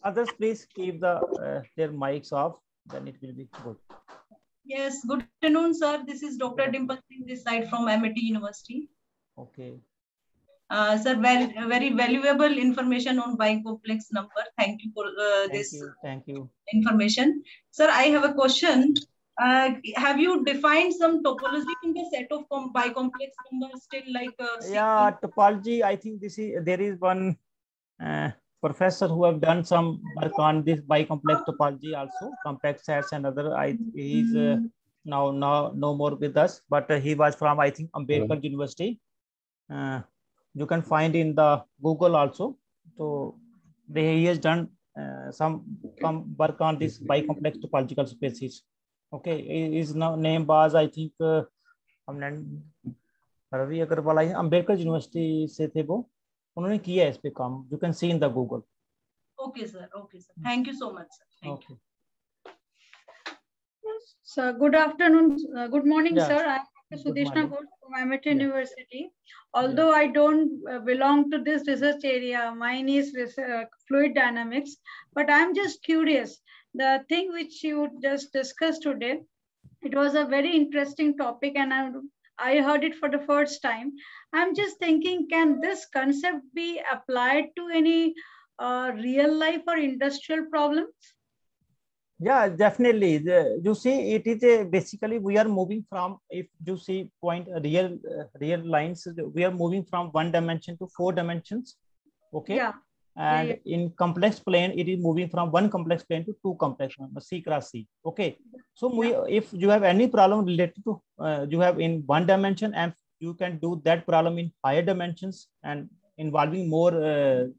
Others, please keep their mics off. Then it will be good. Yes. Good afternoon, sir. This is Dr. Dimple Singh this side from MIT University. Okay. Sir, very valuable information on bicomplex number. Thank you for Thank you. Information. Sir, I have a question. Have you defined some topology in the set of bicomplex numbers still like yeah, topology? I think there is one professor who have done some work on this bicomplex topology also, complex sets and other. He's now no more with us, but he was from, I think, Ambedkar University. You can find in the Google also. So he has done some work on this bicomplex topological spaces. Okay, his name was, I think, Ravi Agarwal, Ambedkar University से थे वो, उन्होंने किया है इस पे काम. You can see in the Google. Okay, sir. Okay, sir. Thank you so much, sir. Thank you. So good afternoon, good morning, Yeah. sir. I'm Sudeshna Ghosh from MIT University. Although Yeah. I don't belong to this research area, mine is fluid dynamics, but I'm just curious. The thing which you just discussed today, it was a very interesting topic, and I heard it for the first time. I'm just thinking, can this concept be applied to any real life or industrial problems? Yeah, definitely. You see, it is basically we are moving from, if you see point real lines, we are moving from 1 dimension to 4 dimensions. Okay. Yeah. and in complex plane it is moving from one complex plane to two complex plane, C cross C. Okay, so if you have any problem related to you have in one dimension, and you can do that problem in higher dimensions and involving more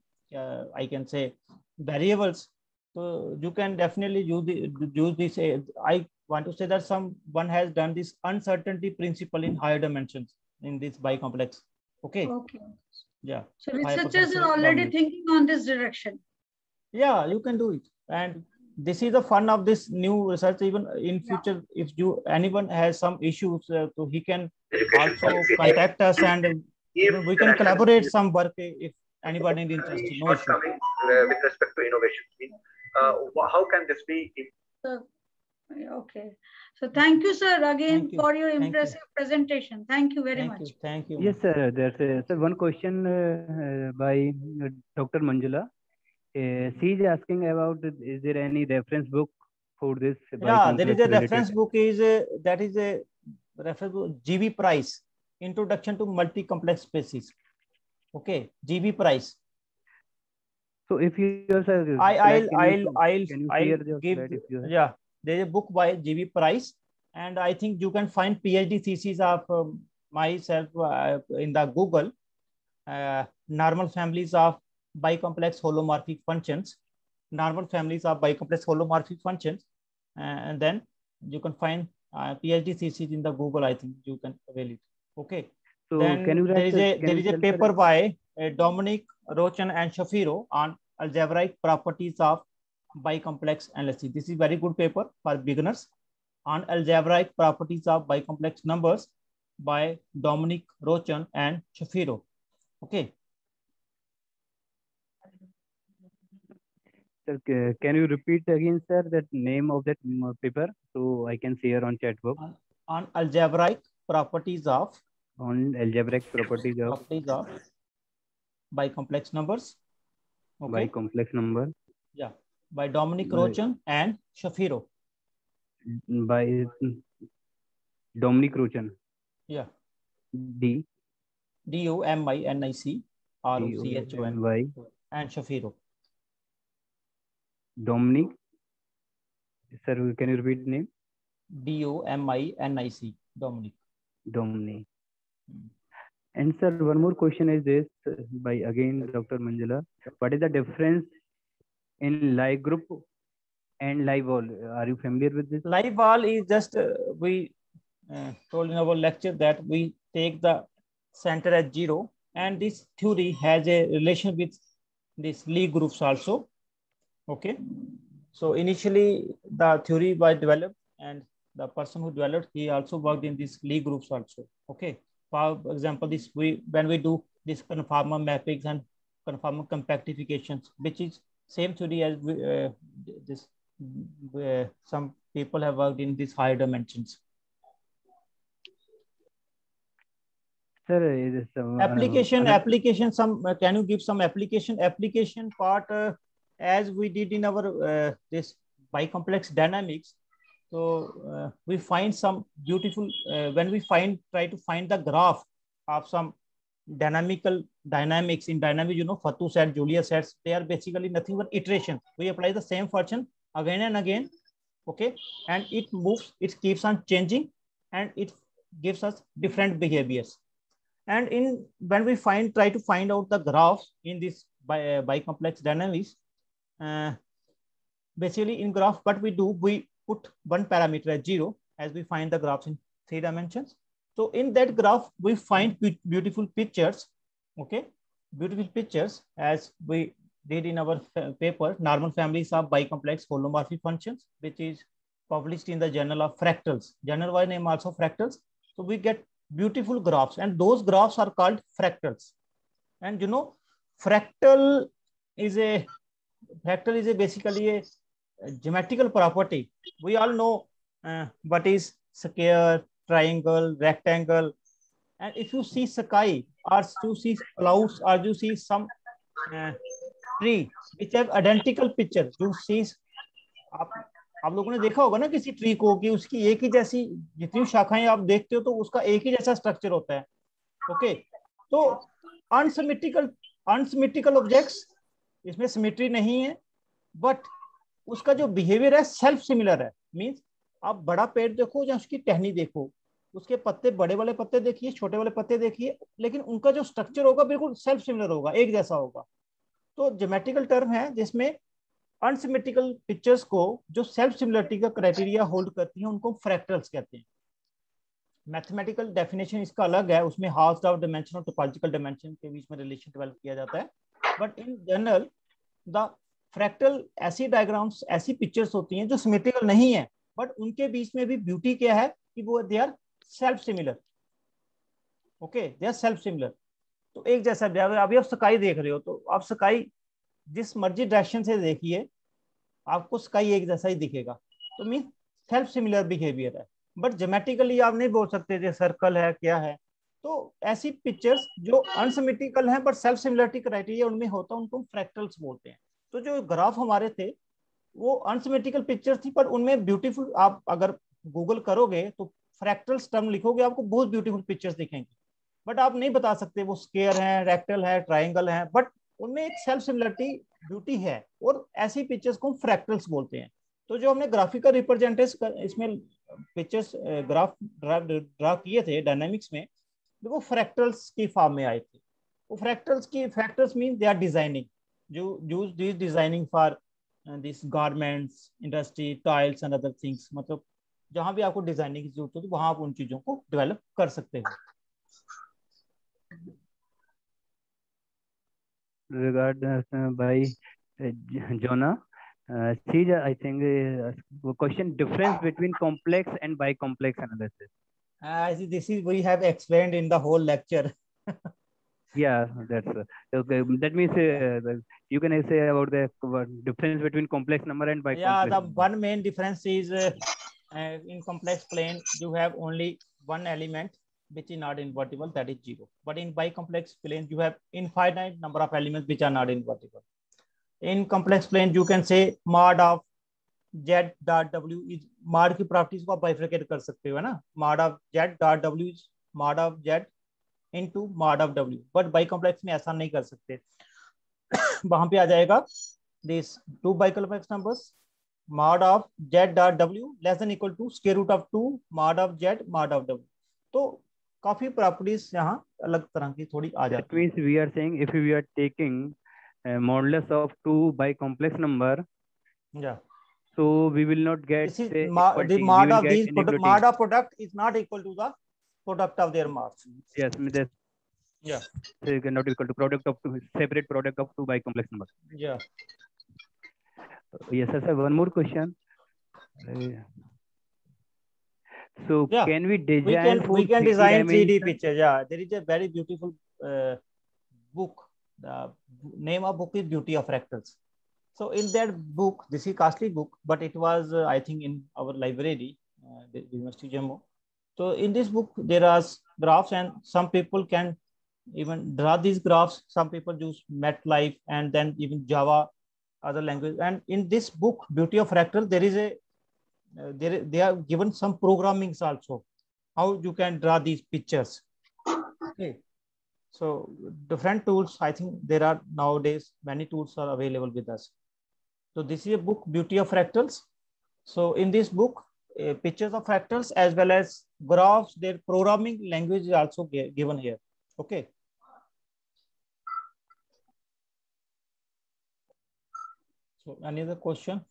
I can say variables, so you can definitely use this. I want to say that someone has done this uncertainty principle in higher dimensions in this bicomplex. Okay. Yeah. So researchers are already thinking on this direction. Yeah, you can do it. And this is the fun of this new research. Even in future, if anyone has some issues, so he can also contact us, and we can collaborate some work if anybody is interested. No issue. With respect to innovation, how can this be? Okay. So thank you, sir, again for your impressive presentation. Thank you very much. Thank you. Yes, sir. There's one question by Dr. Manjula. She is asking about, is there any reference book for this? Yeah, there is a reference book. That is a reference book, G.V. Price, Introduction to Multi-Complex Species. Okay, G.V. Price. So if you I'll give, yeah, there's a book by G.V. Price, and I think you can find PhD thesis of myself in the Google, normal families of bicomplex holomorphic functions, normal families of bicomplex holomorphic functions, and then you can find PhD thesis in the Google. I think you can avail it. Okay. So then there is a paper by Dominic Rochen and Shapiro on algebraic properties of bicomplex analysis. This is very good paper for beginners on algebraic properties of bicomplex numbers by Dominic Rochen and Shapiro. Okay. Sir, can you repeat again, sir, that name of that paper so I can share on chat box? On algebraic properties of bicomplex numbers. Okay. Bicomplex number. Yeah, by Dominic Rochen and Shapiro. By Dominic Rochen. Yeah. Dominic Rochen and Shapiro. Dominic. Sir, can you repeat the name? Dominic. Dominic. And sir, one more question is this by again Dr. Manjula. What is the difference in live group and live wall? Are you familiar with this? Live wall is just we told in our lecture that we take the center as 0, and this theory has a relation with these Lie groups also. Okay, so initially the theory was developed, and the person who developed, he also worked in these Lie groups also. Okay, for example, when we do this conformal mappings and conformal compactifications, which is same theory as some people have worked in these higher dimensions. Sir, application. Some can you give some application part as we did in our this bicomplex dynamics? So we find some beautiful when we try to find the graph of some dynamics in dynamics, you know, Fatou set, Julia sets, they are basically nothing but iterations. We apply the same function again and again. Okay, and it moves, it keeps on changing, and it gives us different behaviors. And when we try to find out the graphs in this bicomplex dynamics, basically in graph, what we do, we put one parameter as 0 as we find the graphs in 3 dimensions. So in that graph, we find beautiful pictures. Okay, beautiful pictures as we did in our paper, normal families of bicomplex holomorphic functions, which is published in the Journal of Fractals. Journal by name also Fractals. So we get beautiful graphs, and those graphs are called fractals. And you know, fractal is basically a geometrical property. We all know what is square, triangle, rectangle. And if you see sky, or you see clouds, or you see some tree which have identical picture, you see, आप लोगों ने देखा होगा ना किसी tree को कि उसकी एक ही जैसी जितनी शाखाएं आप देखते हो तो उसका एक ही जैसा स्ट्रक्चर होता है. ओके, तो अनसिमेट्रिकल ऑब्जेक्ट्स इसमें सिमेट्री नहीं है, बट उसका जो बिहेवियर है सेल्फ सिमिलर है। मीन्स आप बड़ा पेड़ देखो या उसकी टहनी देखो, उसके पत्ते, बड़े वाले पत्ते देखिए, छोटे वाले पत्ते देखिए, लेकिन उनका जो स्ट्रक्चर होगा बिल्कुल सेल्फ सिमिलर होगा, एक जैसा होगा। तो ज्योमेट्रिकल टर्म है जिसमें अनसिमेट्रिकल पिक्चर्स को जो सेल्फ सिमिलरिटी का क्राइटेरिया होल्ड करती हैं उनको फ्रैक्टल्स कहते हैं। मैथमेटिकल डेफिनेशन इसका अलग है, उसमें हाफ ऑफ डायमेंशन और टोपोलॉजिकल डायमेंशन के बीच में रिलेशन डेवलप किया जाता है। But in general the fractal ऐसी डायग्राम्स, ऐसी पिक्चर्स होती हैं जो सिमेट्रिकल नहीं है, बट उनके बीच में भी ब्यूटी क्या है कि वो they are self similar. Okay, they are self similar. तो एक जैसा, अभी आप स्काई देख रहे हो तो आप स्काई जिस मर्जी डायरेक्शन से देखिए आपको स्काई एक जैसा ही दिखेगा। तो मीन सेल्फ सिमिलर बिहेवियर है। बट ज्योमेट्रिकली आप नहीं बोल सकते जो सर्कल है क्या है। तो ऐसी पिक्चर्स जो अनसिमेट्रिकल हैं बट सेल्फ सिमिलरिटी क्राइटेरिया उनमें होता है, उनको फ्रैक्टल्स बोलते हैं। तो जो ग्राफ हमारे थे वो अनसिमेट्रिकल पिक्चर थी, पर उनमें ब्यूटीफुल, आप अगर गूगल करोगे तो फ्रैक्टल्स टर्म लिखोगे आपको बहुत ब्यूटीफुल पिक्चर्स दिखेंगी। बट आप नहीं बता सकते वो स्क्वायर है, रेक्टल है, ट्राइंगल है, बट उनमें एक सेल्फ सिमिलरिटी ब्यूटी है, और ऐसी पिक्चर्स को फ्रैक्टल्स बोलते हैं। तो जो हमने ग्राफिकल रिप्रेजेंटेशन इसमें पिक्चर्स ग्राफ ड्रा किए थे डायनामिक्स में, वो फ्रैक्टल्स की फॉर्म में आए थे। वो fractals mean they are designing, जो use this designing for this garments, industry, tiles and other things. मतलब जहां भी आपको डिजाइनिंग की जरूरत होती है वहां आप उन चीजों को डेवलप कर सकते हो। Regard by Jonah. See, I think question difference between complex and bicomplex analysis. This is we have explained in the whole lecture. Yeah, that's okay. That means you can say about the difference between complex number and bicomplex. Yeah, the number. one main difference is in complex plane you have only one element which is not invertible, that is 0. But in bicomplex plane you have infinite number of elements which are not invertible. In complex plane you can say mod of z dot w is, mod की properties को आप bifurcate कर सकते हो, है ना। mod of z dot w is mod of z into mod of w, but bicomplex में ऐसा नहीं कर सकते। वहां पे आ जाएगा this two bicomplex numbers mod of z dot w less than equal to square root of 2 mod of z mod of w। तो काफी प्रॉपर्टीज यहाँ अलग तरह की थोड़ी आ जाती है। That means we are saying if we are taking modulus of 2 bicomplex number, yeah, so we will not get this is the mod of these mod of product is not equal to the product of their mods. Yes, that's yeah, so you cannot equal to product of two, separate product of 2 bicomplex numbers. yeah. Yes, sir. One more question. So Yeah, can we design we can 3D design 3D dimension? pictures. Yeah, there is a very beautiful book. The name of book is Beauty of Fractals. So in that book, this is costly book, but it was I think in our library, the University Jammu. So in this book there are graphs, and some people can even draw these graphs. Some people use MATLAB and then even Java, other language. And in this book, Beauty of Fractal, there is a they are given some programmings also, how you can draw these pictures. Okay, so different tools, I think there are nowadays many tools are available with us. So this is a book, Beauty of Fractals. So in this book, pictures of fractals as well as graphs, their programming language is also given here. Okay. So any other question?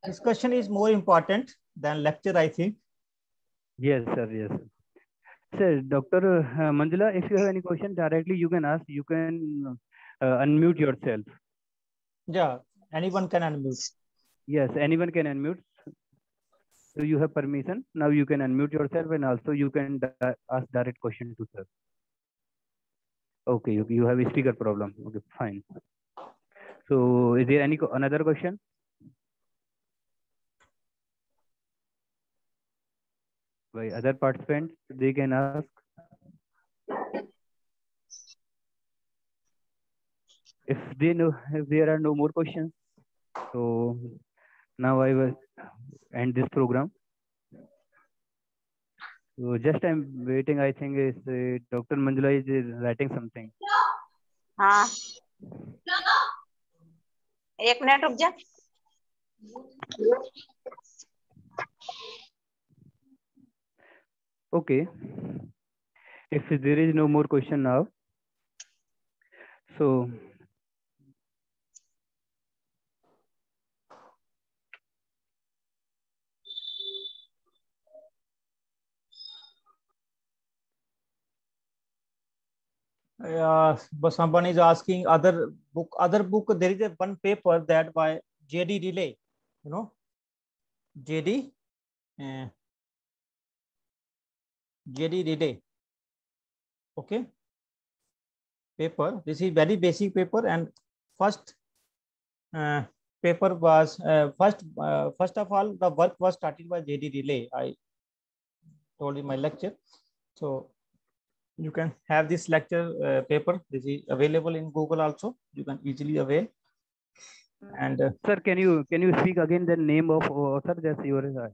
Discussion is more important than lecture, I think. Yes, sir. Yes, sir. Sir, Dr. Manjula, if you have any question directly, you can ask. You can unmute yourself. Yeah, anyone can unmute. Yes, anyone can unmute. So you have permission. Now you can unmute yourself, and also you can ask direct question to sir. Okay, you have a speaker problem. Okay, fine. So is there any another question? By other participants, they can ask. If there are no more questions, so now I will end this program. So just I'm waiting. I think is Dr. Manjula is writing something. हाँ, 1 minute रुक जा। Okay. If there is no more question now, so but someone is asking other book. There is a one paper that by J.D. Relay, you know, J.D. J.D. Relay. Okay. Paper. This is very basic paper, and first paper was first of all the work was started by J.D. Relay. I told in my lecture, so you can have this lecture paper. This is available in Google also. You can easily avail. And sir, can you speak again the name of author that you were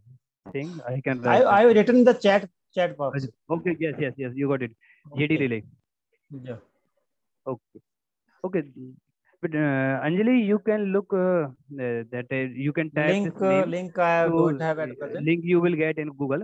saying? I can write. I have written in the chat box. Okay. Yes. You got it. J.D. Relay. Yeah. Okay. Okay. But Anjali, you can look that you can type Link this name. link I don't have at present. Link you will get in Google.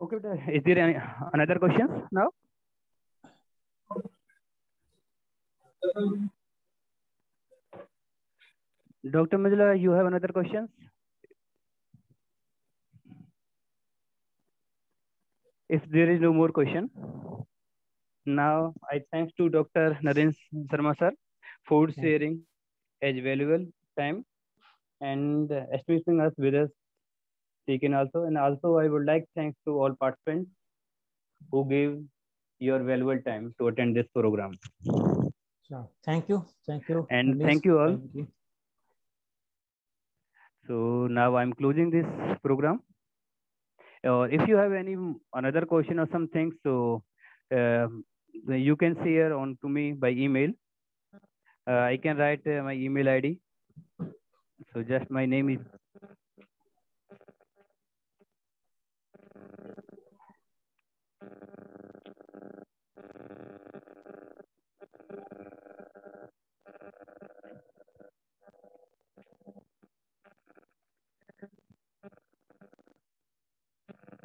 Okay, is there any another questions now? Dr. Manjula, you have another questions? If there is no more question, now I thanks to Dr. Narendra Sharma sir for sharing his valuable time and assisting us with us taken also. And also I would like thanks to all participants who gave your valuable time to attend this program. Sure. Thank you. And thank you all. Thank you. So now I'm closing this program. If you have any another question or something, so you can share on to me by email. I can write my email ID. So just my name is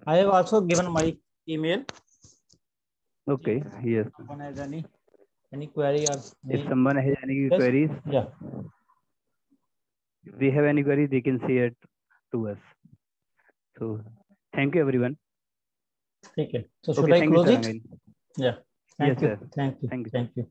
I have also given my email. Okay. Yes. If someone has any query or if someone has any queries, yeah. If they have any queries, they can say it to us. So thank you, everyone. Okay. So should I close it? Yeah. Thank you. Thank you.